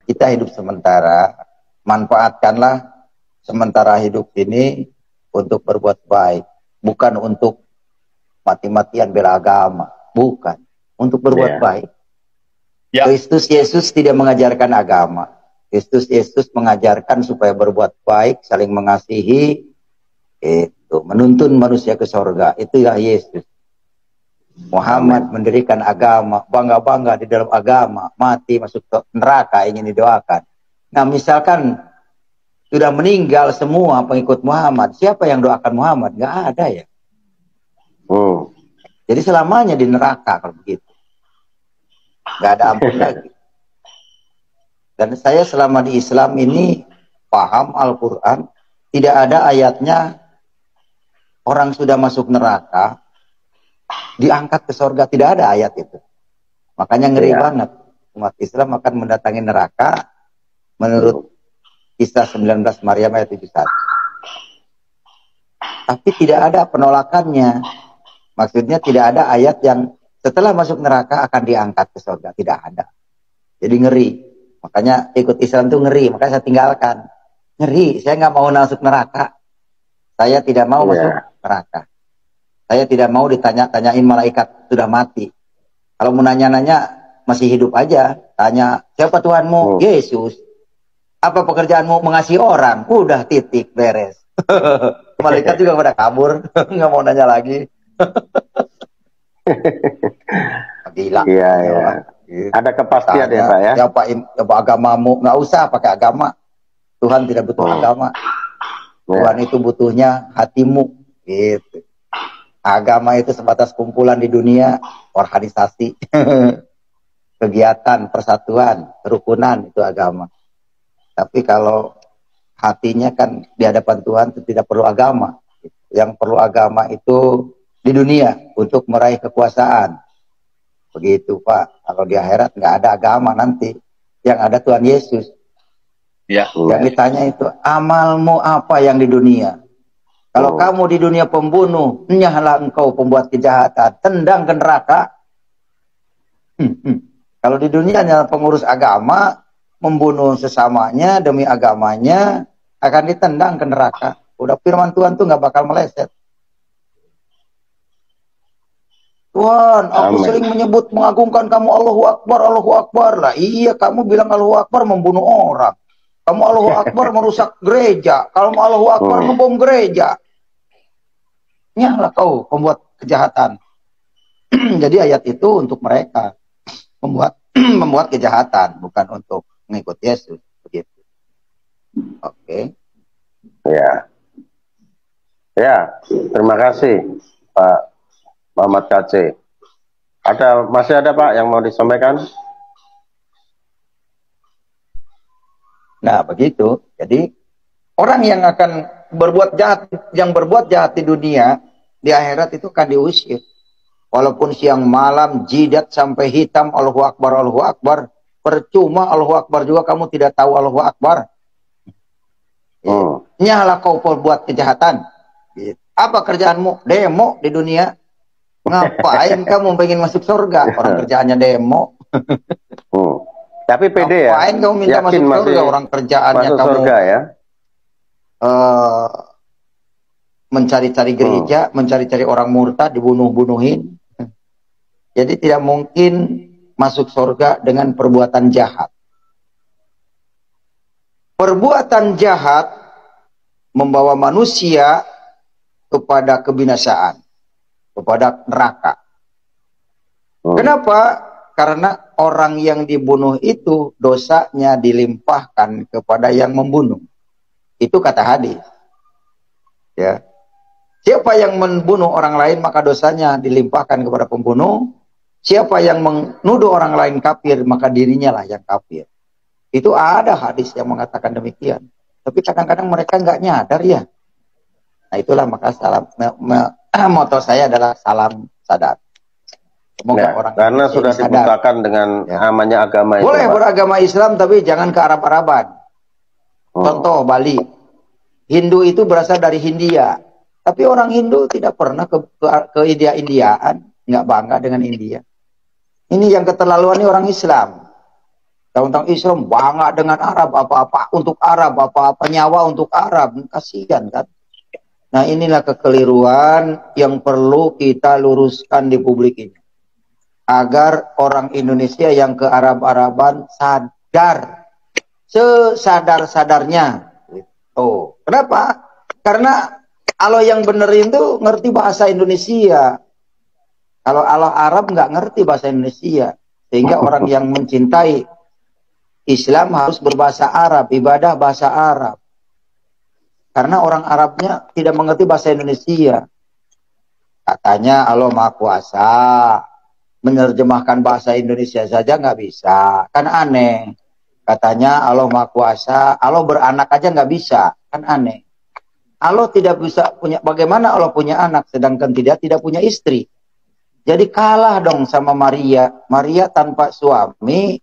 kita hidup sementara, manfaatkanlah sementara hidup ini untuk berbuat baik, bukan untuk mati-matian bela agama, bukan, untuk berbuat baik. Kristus Yesus tidak mengajarkan agama. Kristus Yesus mengajarkan supaya berbuat baik, saling mengasihi, itu menuntun manusia ke surga. Itulah Yesus. Muhammad mendirikan agama, bangga-bangga di dalam agama, mati masuk ke neraka ingin didoakan. Nah, misalkan sudah meninggal semua pengikut Muhammad, siapa yang doakan Muhammad? Nggak ada ya. Jadi selamanya di neraka kalau begitu. Nggak ada ampun lagi. Dan saya selama di Islam ini paham Al-Quran, tidak ada ayatnya orang sudah masuk neraka diangkat ke surga, tidak ada ayat itu. Makanya ngeri banget. Umat Islam akan mendatangi neraka menurut Kisah 19 Maryam ayat 71. Tapi tidak ada penolakannya. Maksudnya tidak ada ayat yang setelah masuk neraka akan diangkat ke surga. Tidak ada. Jadi ngeri. Makanya ikut Islam itu ngeri. Makanya saya tinggalkan. Ngeri. Saya nggak mau masuk neraka. Saya tidak mau masuk neraka. Saya tidak mau ditanya-tanyain malaikat sudah mati. Kalau mau nanya-nanya masih hidup aja. Tanya, siapa Tuhanmu? Yesus. Apa pekerjaanmu? Mengasihi orang. Udah titik, beres. Malaikat juga pada kabur. Nggak mau nanya lagi. Gila. Iya, iya. Ada kepastian ya Pak ya? Siapa agamamu? Nggak usah pakai agama. Tuhan tidak butuh agama. Tuhan itu butuhnya hatimu. Gitu. Agama itu sebatas kumpulan di dunia, organisasi, kegiatan, persatuan, kerukunan, itu agama. Tapi kalau hatinya kan di hadapan Tuhan itu tidak perlu agama. Yang perlu agama itu di dunia untuk meraih kekuasaan. Begitu Pak. Kalau di akhirat nggak ada agama nanti. Yang ada Tuhan Yesus. Ya. Yang ditanya itu, amalmu apa yang di dunia? Kalau kamu di dunia pembunuh, nyahlah engkau pembuat kejahatan, tendang ke neraka. Kalau di dunia pengurus agama, membunuh sesamanya demi agamanya, akan ditendang ke neraka. Udah firman Tuhan tuh nggak bakal meleset. Tuhan, aku sering menyebut mengagungkan kamu, Allahu Akbar, Allahu Akbar. Lah iya, kamu bilang Allahu Akbar membunuh orang. Kamu Allahu Akbar merusak gereja. Kalau Allahu Akbar ngebom gereja. Nyahlah kau pembuat kejahatan. Jadi ayat itu untuk mereka membuat kejahatan, bukan untuk mengikut Yesus. Begitu. Oke. Ya. Ya, terima kasih Pak Muhammad KC. Masih ada Pak yang mau disampaikan? Nah, begitu. Jadi orang yang akan berbuat jahat, yang berbuat jahat di dunia, di akhirat itu akan diusir. Walaupun siang malam, jidat sampai hitam, Allahu Akbar, Allahu Akbar. Percuma Allahu Akbar juga kamu tidak tahu Allahu Akbar. Nyahlah kau berbuat kejahatan. Apa kerjaanmu? Demo di dunia. Ngapain kamu pengen masuk surga? Orang kerjaannya demo. Tapi pede ya? Ngapain kamu minta masuk surga? Orang kerjaannya kamu surga, ya? Mencari-cari gereja, mencari-cari orang murtad, dibunuh-bunuhin. Jadi tidak mungkin masuk surga dengan perbuatan jahat. Perbuatan jahat membawa manusia kepada kebinasaan, kepada neraka. Kenapa? Karena orang yang dibunuh itu dosanya dilimpahkan kepada yang membunuh. Itu kata hadis. Ya. Siapa yang membunuh orang lain maka dosanya dilimpahkan kepada pembunuh. Siapa yang menuduh orang lain kafir maka dirinya lah yang kafir. Itu ada hadis yang mengatakan demikian. Tapi kadang-kadang mereka nggak nyadar ya. Nah itulah maka moto saya adalah salam sadar. Semoga orang karena sudah dibutakan dengan namanya agama. Boleh beragama Islam tapi jangan ke Arab-Araban. Contoh Bali. Hindu itu berasal dari Hindia. Tapi orang Hindu tidak pernah ke India-Indiaan. Nggak bangga dengan India. Ini yang keterlaluan ini orang Islam. Tentang Islam bangga dengan Arab, apa-apa untuk Arab, apa-apa nyawa untuk Arab. Kasihan kan. Nah inilah kekeliruan yang perlu kita luruskan di publik ini. Agar orang Indonesia yang ke Arab-Araban sadar. Sesadar-sadarnya. Oh, kenapa? Karena Allah yang benerin itu ngerti bahasa Indonesia. Kalau Allah Arab nggak ngerti bahasa Indonesia. Sehingga orang yang mencintai Islam harus berbahasa Arab, ibadah bahasa Arab. Karena orang Arabnya tidak mengerti bahasa Indonesia. Katanya Allah Maha Kuasa. Menerjemahkan bahasa Indonesia saja nggak bisa. Kan aneh. Katanya Allah Maha Kuasa, Allah beranak aja nggak bisa. Kan aneh. Allah tidak bisa punya, bagaimana Allah punya anak sedangkan tidak punya istri? Jadi kalah dong sama Maria. Maria tanpa suami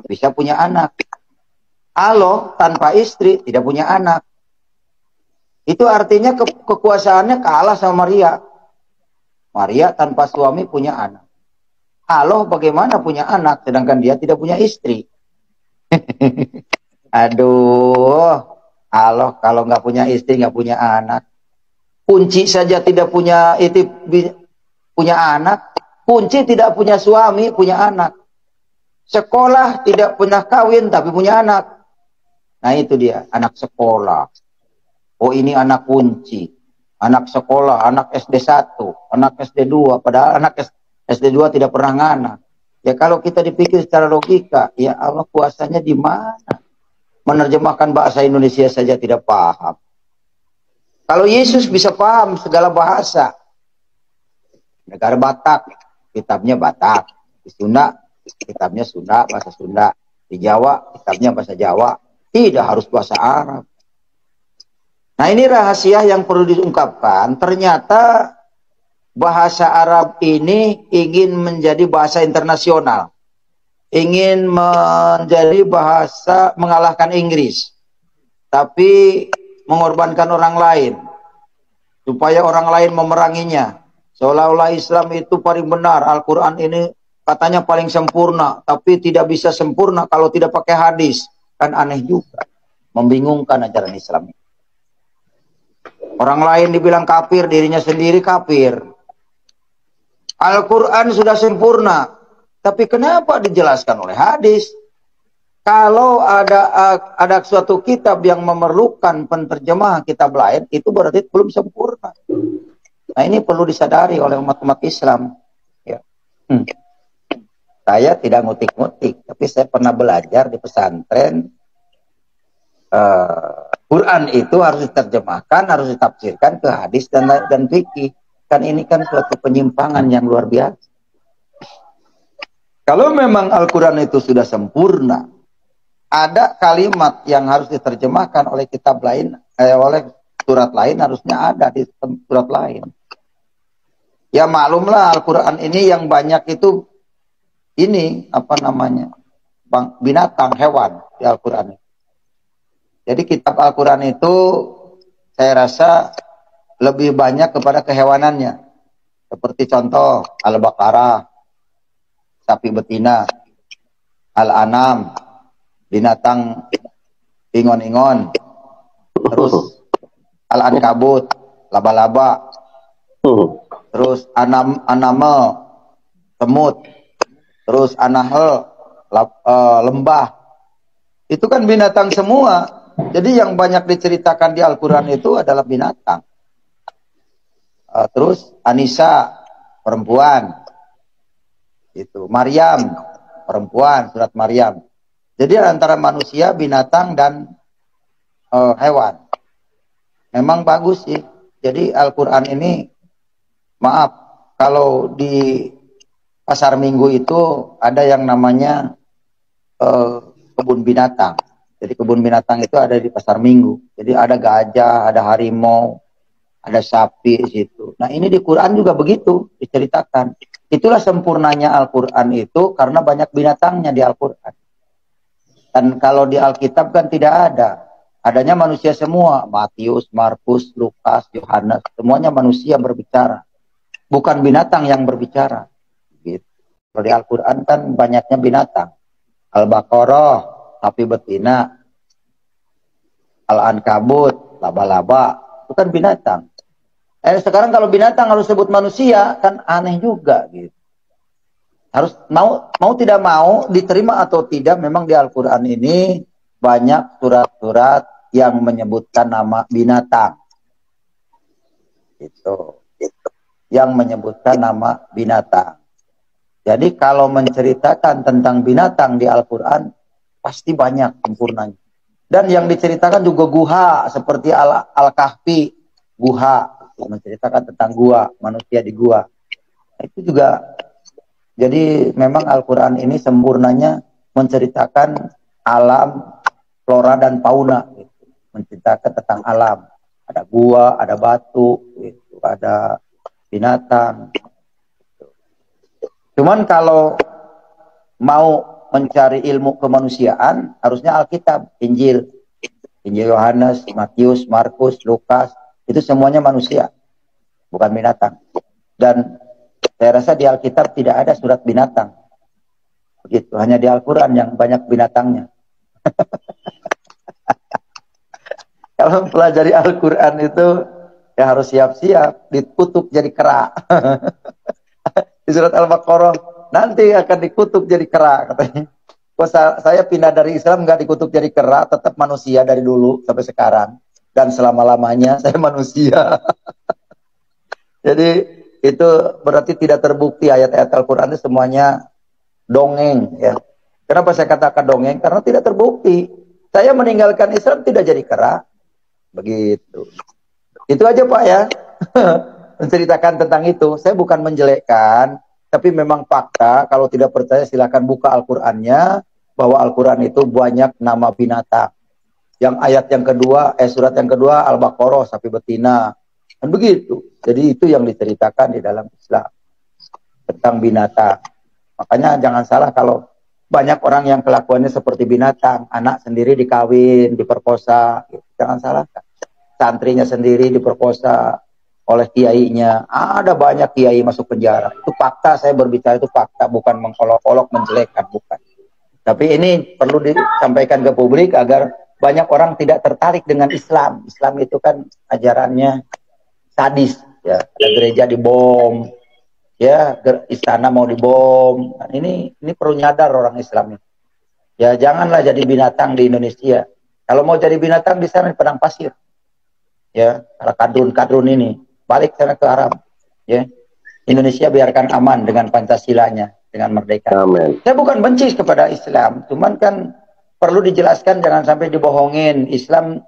bisa punya anak. Allah tanpa istri tidak punya anak. Itu artinya kekuasaannya kalah sama Maria. Maria tanpa suami punya anak. Allah bagaimana punya anak sedangkan dia tidak punya istri? Aduh, Allah kalau nggak punya istri, nggak punya anak. Kunci saja tidak punya itu, punya anak. Kunci tidak punya suami, punya anak. Sekolah tidak pernah kawin tapi punya anak. Nah itu dia, anak sekolah. Oh ini anak kunci. Anak sekolah, anak SD 1, anak SD 2. Padahal anak SD 2 tidak pernah nganak. Ya kalau kita dipikir secara logika, ya Allah kuasanya di mana? Menerjemahkan bahasa Indonesia saja tidak paham. Kalau Yesus bisa paham segala bahasa. Negara Batak, kitabnya Batak. Di Sunda, kitabnya Sunda, bahasa Sunda. Di Jawa, kitabnya bahasa Jawa. Tidak harus bahasa Arab. Nah ini rahasia yang perlu diungkapkan. Ternyata bahasa Arab ini ingin menjadi bahasa internasional. Ingin menjadi bahasa mengalahkan Inggris. Tapi mengorbankan orang lain. Supaya orang lain memeranginya. Seolah-olah Islam itu paling benar. Al-Quran ini katanya paling sempurna. Tapi tidak bisa sempurna kalau tidak pakai hadis. Kan aneh juga. Membingungkan ajaran Islam. Orang lain dibilang kafir, dirinya sendiri kafir. Al-Quran sudah sempurna. Tapi kenapa dijelaskan oleh hadis? Kalau ada suatu kitab yang memerlukan penterjemah kitab lain, itu berarti belum sempurna. Nah ini perlu disadari oleh umat-umat Islam. Ya. Saya tidak ngutik-ngutik, tapi saya pernah belajar di pesantren. Quran itu harus diterjemahkan, harus ditafsirkan ke hadis dan fikih. Kan ini kan suatu penyimpangan yang luar biasa. Kalau memang Al-Quran itu sudah sempurna, ada kalimat yang harus diterjemahkan oleh kitab lain, oleh surat lain, harusnya ada di surat lain. Ya maklumlah Al-Quran ini yang banyak itu, ini apa namanya, binatang, hewan di Al-Quran. Jadi kitab Al-Quran itu saya rasa lebih banyak kepada kehewanannya. Seperti contoh Al-Baqarah, sapi betina, Al-An'am, binatang ingon-ingon, terus Al-Ankabut, laba-laba, terus An'am, semut, terus An-Nahl, lembah. Itu kan binatang semua. Jadi yang banyak diceritakan di Al-Quran itu adalah binatang. Terus Anisa, perempuan. Itu Maryam, perempuan, surat Maryam. Jadi antara manusia, binatang, dan hewan. Memang bagus sih. Jadi Al-Quran ini, maaf, kalau di pasar minggu itu ada yang namanya kebun binatang. Jadi kebun binatang itu ada di pasar minggu. Jadi ada gajah, ada harimau, ada sapi di situ. Nah ini di Quran juga begitu diceritakan. Itulah sempurnanya Al-Quran itu karena banyak binatangnya di Al-Quran. Dan kalau di Alkitab kan tidak ada. Adanya manusia semua. Matius, Markus, Lukas, Yohanes. Semuanya manusia berbicara. Bukan binatang yang berbicara. Gitu. Kalau di Al-Quran kan banyaknya binatang. Al-Baqarah, sapi betina. Al-Ankabut, laba-laba, itu kan binatang. Sekarang kalau binatang harus sebut manusia, kan aneh juga gitu. Harus mau tidak mau, diterima atau tidak, memang di Al-Quran ini banyak surat-surat yang menyebutkan nama binatang. Itu. Yang menyebutkan nama binatang. Jadi kalau menceritakan tentang binatang di Al-Quran, pasti banyak sempurnanya. Dan yang diceritakan juga guha, seperti Al-Kahfi, guha, menceritakan tentang gua, manusia di gua. Itu juga, jadi memang Al-Quran ini sempurnanya menceritakan alam, flora dan fauna, gitu. Menceritakan tentang alam. Ada gua, ada batu, gitu. Ada binatang. Gitu. Cuman kalau mau mencari ilmu kemanusiaan, harusnya Alkitab, Injil Yohanes, Matius, Markus, Lukas, itu semuanya manusia, bukan binatang. Dan saya rasa di Alkitab tidak ada surat binatang. Begitu, hanya di Al-Quran yang banyak binatangnya. Kalau mempelajari Al-Quran itu, ya harus siap-siap, dikutuk jadi kera. Di surat Al-Baqarah, nanti akan dikutuk jadi kera, katanya. Kok saya pindah dari Islam nggak dikutuk jadi kera, tetap manusia dari dulu sampai sekarang. Dan selama-lamanya saya manusia. Jadi itu berarti tidak terbukti ayat-ayat Al-Quran itu semuanya dongeng. Ya. Kenapa saya katakan dongeng? Karena tidak terbukti. Saya meninggalkan Islam tidak jadi kera. Begitu. Itu aja Pak ya. Menceritakan tentang itu. Saya bukan menjelekkan. Tapi memang fakta, kalau tidak percaya silakan buka Al-Qur'annya, bahwa Al-Qur'an itu banyak nama binatang. Yang ayat yang kedua, surat yang kedua, Al-Baqarah, sapi betina. Dan begitu. Jadi itu yang diceritakan di dalam Islam. Tentang binatang. Makanya jangan salah kalau banyak orang yang kelakuannya seperti binatang. Anak sendiri dikawin, diperkosa. Jangan salahkan. Santrinya sendiri diperkosa oleh kiainya. Ada banyak kiai masuk penjara. Itu fakta, saya berbicara itu fakta, bukan mengolok-olok, menjelekkan, bukan. Tapi ini perlu disampaikan ke publik agar banyak orang tidak tertarik dengan Islam. Islam itu kan ajarannya sadis, ya. Ada gereja dibom, ya, istana mau dibom. Nah, ini perlu nyadar orang Islam. Ya, janganlah jadi binatang di Indonesia. Kalau mau jadi binatang di sana di padang pasir. Ya, kalau kadrun-kadrun ini balik sana ke Arab, ya. Indonesia biarkan aman dengan Pancasilanya, dengan merdeka. Amin. Saya bukan benci kepada Islam, cuman kan perlu dijelaskan, jangan sampai dibohongin. Islam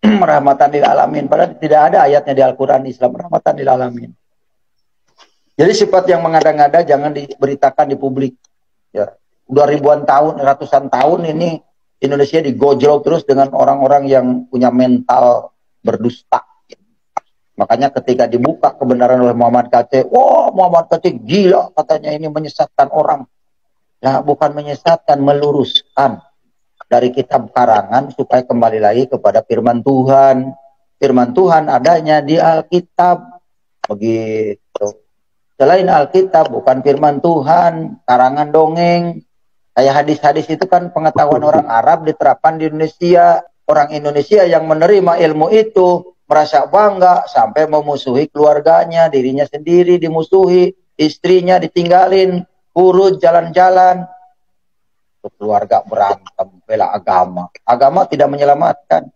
rahmatan lil alamin, padahal tidak ada ayatnya di Al-Quran Islam rahmatan lil alamin. Jadi sifat yang mengada-ngada jangan diberitakan di publik. Ya, udah ribuan tahun, ratusan tahun ini Indonesia digojlok terus dengan orang-orang yang punya mental berdusta. Makanya ketika dibuka kebenaran oleh Muhammad KC, wah, Muhammad KC gila, katanya ini menyesatkan orang. Nah, bukan menyesatkan, meluruskan dari kitab karangan supaya kembali lagi kepada firman Tuhan. Firman Tuhan adanya di Alkitab. Begitu. Selain Alkitab, bukan firman Tuhan, karangan dongeng. Kayak hadis-hadis itu kan pengetahuan orang Arab diterapkan di Indonesia. Orang Indonesia yang menerima ilmu itu merasa bangga sampai memusuhi keluarganya, dirinya sendiri dimusuhi, istrinya ditinggalin, urut jalan-jalan. Keluarga berantem, bela agama. Agama tidak menyelamatkan.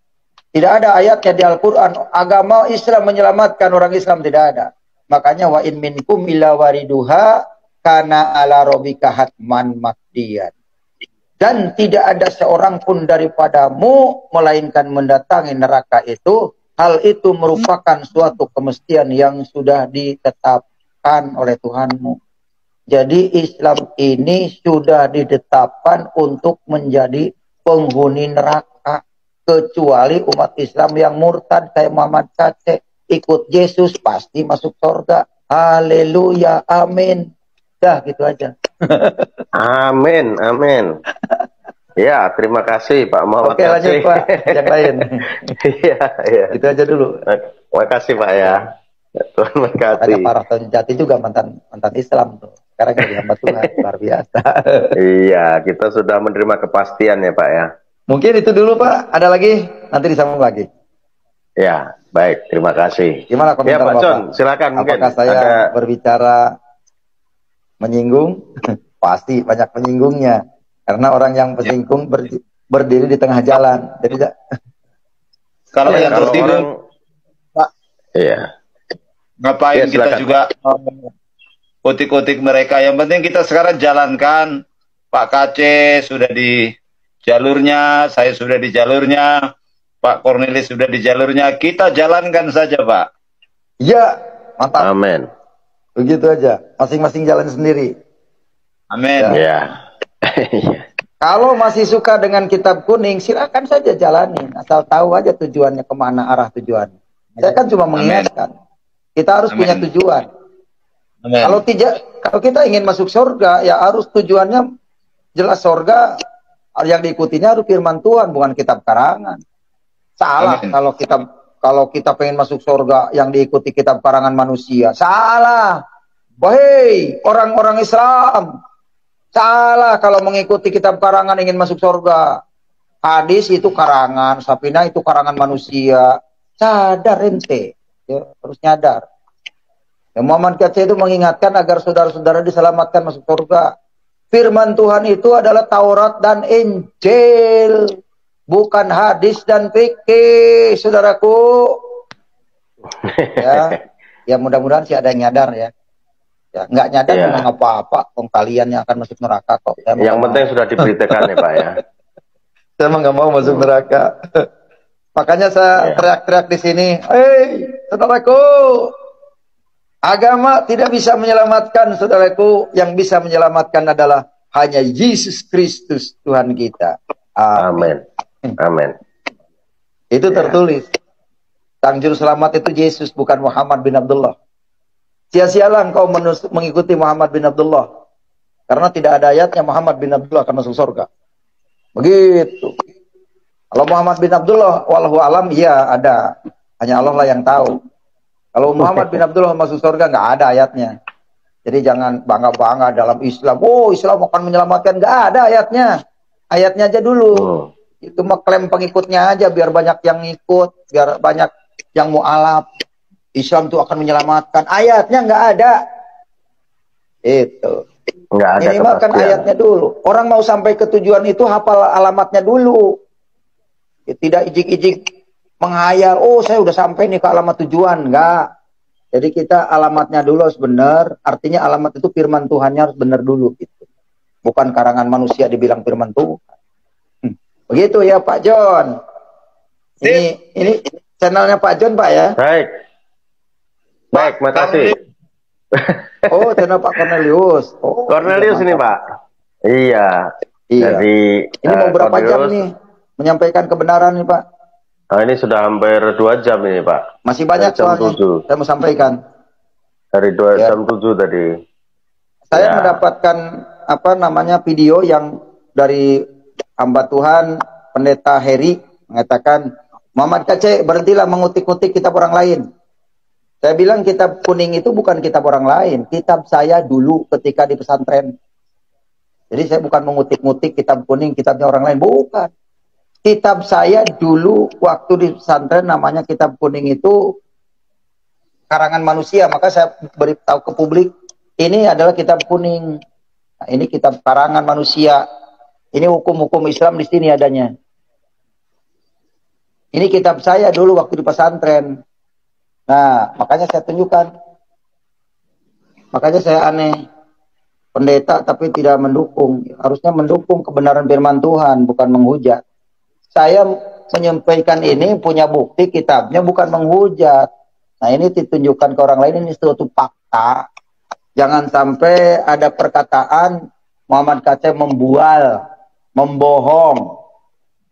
Tidak ada ayatnya di Al-Quran. Agama Islam menyelamatkan, orang Islam tidak ada. Makanya wa in minkum illa wariduha kana ala rabbika hatman maqdiyan. Dan tidak ada seorang pun daripadamu melainkan mendatangi neraka itu. Hal itu merupakan suatu kemestian yang sudah ditetapkan oleh Tuhanmu. Jadi Islam ini sudah ditetapkan untuk menjadi penghuni neraka. Kecuali umat Islam yang murtad kayak Muhammad KC. Ikut Yesus pasti masuk surga. Haleluya, amin. Dah gitu aja. Amin, amin. Ya, terima kasih Pak Muhammad. Oke, lanjut Pak, yang lain. Iya, iya. Itu aja dulu. Terima kasih Pak ya. Tuhan memberkati. Ada Pak Rahton Jati juga mantan Islam tuh. sekarang jadi hamba Tuhan, luar biasa. Iya, kita sudah menerima kepastian ya Pak ya. Mungkin itu dulu Pak, ada lagi, nanti disambung lagi. Ya, baik, terima kasih. Gimana komentar ya, Pak Bapak? John, silakan. Apakah saya berbicara menyinggung? Pasti banyak menyinggungnya. Karena orang yang tersinggung berdiri di tengah jalan. Jadi kalau yang tersinggung, Pak, iya. Ngapain kita juga utik-utik mereka? Yang penting kita sekarang jalankan. Pak Kace sudah di jalurnya, saya sudah di jalurnya, Pak Cornelis sudah di jalurnya. Kita jalankan saja, Pak. Iya, mantap. Amin. Begitu aja. Masing-masing jalan sendiri. Amin. Ya. Kalau masih suka dengan kitab kuning, silakan saja jalanin. Asal tahu aja tujuannya, kemana arah tujuan. Saya kan cuma mengingatkan. Kita harus punya tujuan. Amen. Kalau kita ingin masuk surga, ya harus tujuannya jelas surga. Yang diikutinya harus firman Tuhan, bukan kitab karangan. Salah kalau kita pengen masuk surga yang diikuti kitab karangan manusia. Salah. Wahai orang-orang Islam, salah kalau mengikuti kitab karangan ingin masuk surga. Hadis itu karangan, Safinah itu karangan manusia. Sadar ente, ya, harus nyadar. Ya, Muhammad Katsir itu mengingatkan agar saudara-saudara diselamatkan masuk surga. Firman Tuhan itu adalah Taurat dan Injil, bukan hadis dan fikih, saudaraku. Ya mudah-mudahan sih ada yang nyadar ya. Ya, nggak nyadar memang apa-apa, kalian yang akan masuk neraka kok. Yang penting sudah diberitakan ya Pak ya. Saya emang nggak mau masuk neraka. Makanya saya teriak-teriak di sini, hei saudaraku, agama tidak bisa menyelamatkan saudaraku, yang bisa menyelamatkan adalah hanya Yesus Kristus Tuhan kita. Amin. Amin. Itu tertulis. Sang Juru Selamat itu Yesus, bukan Muhammad bin Abdullah. Sia-sialah engkau mengikuti Muhammad bin Abdullah. Karena tidak ada ayatnya Muhammad bin Abdullah akan masuk surga. Begitu. Kalau Muhammad bin Abdullah, wallahu alam, iya ada. Hanya Allah lah yang tahu. Kalau Muhammad bin Abdullah masuk surga, nggak ada ayatnya. Jadi jangan bangga-bangga dalam Islam. Oh, Islam akan menyelamatkan. Nggak ada ayatnya. Ayatnya aja dulu. Itu mengklaim pengikutnya aja, biar banyak yang ikut, biar banyak yang mu'alaf. Islam itu akan menyelamatkan. Ayatnya nggak ada. Itu. Nggak ada. Minimal kan ayatnya dulu. Orang mau sampai ke tujuan itu hafal alamatnya dulu. Tidak ijik-ijik menghayal. Oh, saya udah sampai nih ke alamat tujuan. Nggak. Jadi kita alamatnya dulu harus benar. Artinya alamat itu firman Tuhannya harus benar dulu. Gitu. Bukan karangan manusia dibilang firman Tuhan. Begitu ya Pak John. Ini channelnya Pak John Pak ya. Baik, makasih. Oh, channel Pak Cornelius. Oh, Cornelius ini Pak. Iya. Jadi ini mau berapa jam nih menyampaikan kebenaran nih Pak? Nah, ini sudah hampir 2 jam ini Pak. Masih banyak soalnya. Saya mau sampaikan. Dari jam 7 tadi. Saya mendapatkan video yang dari hamba Tuhan Pendeta Heri mengatakan, Muhammad Kace, berhentilah mengutik-utik kitab orang lain. Saya bilang kitab kuning itu bukan kitab orang lain, kitab saya dulu ketika di pesantren. Jadi saya bukan mengutik-ngutik kitab kuning, kitabnya orang lain, bukan. Kitab saya dulu waktu di pesantren namanya kitab kuning itu karangan manusia, maka saya beritahu ke publik, ini adalah kitab kuning. Nah, ini kitab karangan manusia. Ini hukum-hukum Islam di sini adanya. Ini kitab saya dulu waktu di pesantren. Nah, makanya saya tunjukkan. Makanya saya aneh. Pendeta tapi tidak mendukung. Harusnya mendukung kebenaran firman Tuhan, bukan menghujat. Saya menyampaikan ini punya bukti kitabnya, bukan menghujat. Nah, ini ditunjukkan ke orang lain, ini suatu fakta. Jangan sampai ada perkataan Muhammad Kace membual, membohong.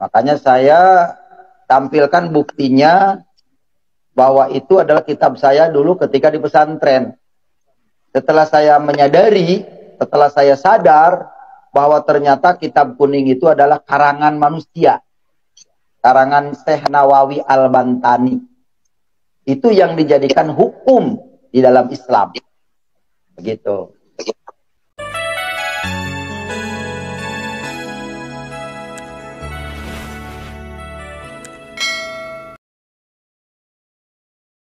Makanya saya tampilkan buktinya bahwa itu adalah kitab saya dulu ketika di pesantren. Setelah saya menyadari, setelah saya sadar bahwa ternyata kitab kuning itu adalah karangan manusia. Karangan Syekh Nawawi Al-Bantani. Itu yang dijadikan hukum di dalam Islam. Begitu.